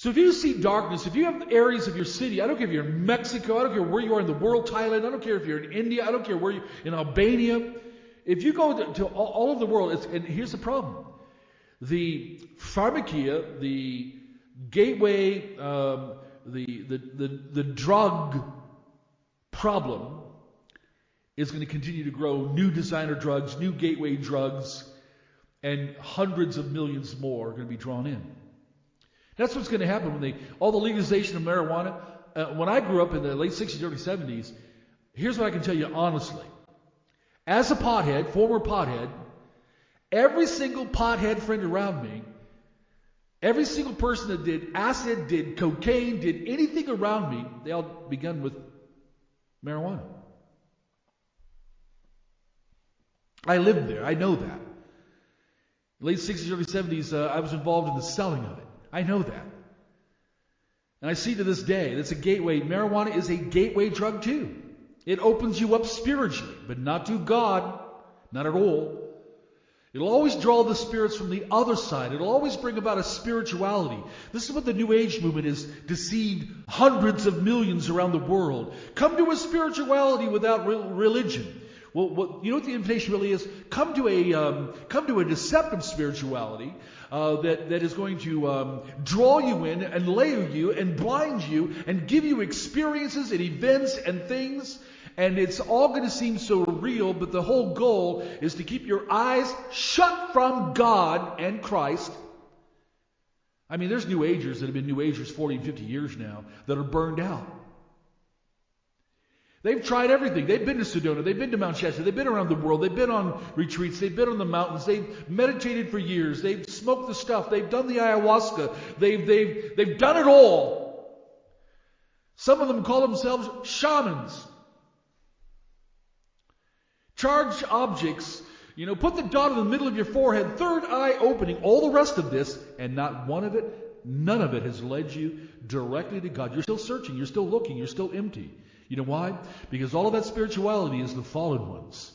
So if you see darkness, if you have areas of your city, I don't care if you're in Mexico, I don't care where you are in the world, Thailand, I don't care if you're in India, I don't care where you're in Albania. If you go to all over the world, and here's the problem. The pharmakia, the gateway, the drug problem is going to continue to grow. New designer drugs, new gateway drugs, and hundreds of millions more are going to be drawn in. That's what's going to happen when all the legalization of marijuana. When I grew up in the late 60s, early 70s, here's what I can tell you honestly. As a pothead, former pothead, every single pothead friend around me, every single person that did acid, did cocaine, did anything around me, they all began with marijuana. I lived there. I know that. Late 60s, early 70s, I was involved in the selling of it. I know that. And I see to this day, that's a gateway. Marijuana is a gateway drug too. It opens you up spiritually, but not to God, not at all. It'll always draw the spirits from the other side. It'll always bring about a spirituality. This is what the New Age movement has deceived hundreds of millions around the world. Come to a spirituality without religion. Well, you know what the invitation really is? Come to a deceptive spirituality that is going to draw you in and layer you and blind you and give you experiences and events and things. And it's all going to seem so real, but the whole goal is to keep your eyes shut from God and Christ. I mean, there's New Agers that have been New Agers 40 and 50 years now that are burned out. They've tried everything. They've been to Sedona. They've been to Mount Shasta. They've been around the world. They've been on retreats. They've been on the mountains. They've meditated for years. They've smoked the stuff. They've done the ayahuasca. They've done it all. Some of them call themselves shamans. Charged objects, put the dot in the middle of your forehead, third eye opening, all the rest of this, and not one of it, none of it has led you directly to God. You're still searching, you're still looking, you're still empty. You know why? Because all of that spirituality is the fallen ones.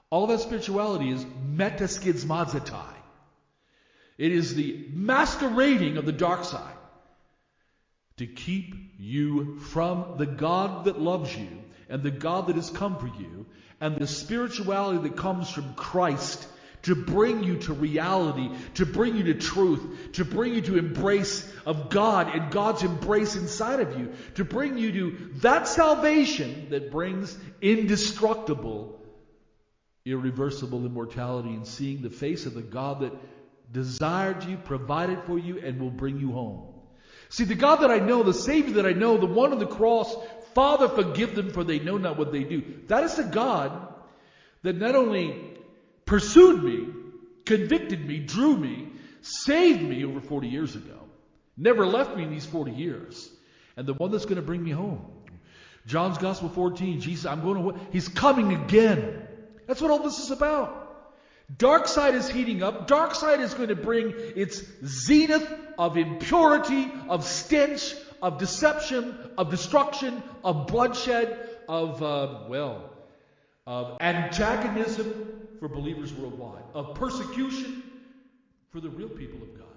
All of that spirituality is metaskizmazetai. It is the masquerading of the dark side to keep you from the God that loves you and the God that has come for you, and the spirituality that comes from Christ to bring you to reality, to bring you to truth, to bring you to embrace of God and God's embrace inside of you, to bring you to that salvation that brings indestructible, irreversible immortality and seeing the face of the God that desired you, provided for you, and will bring you home. See, the God that I know, the Savior that I know, the one on the cross, Father, forgive them, for they know not what they do. That is the God that not only pursued me, convicted me, drew me, saved me over 40 years ago, never left me in these 40 years, and the one that's going to bring me home. John's Gospel 14, Jesus, He's coming again. That's what all this is about. Dark side is heating up. Dark side is going to bring its zenith of impurity, of stench, of deception, of destruction, of bloodshed, of antagonism for believers worldwide, of persecution for the real people of God.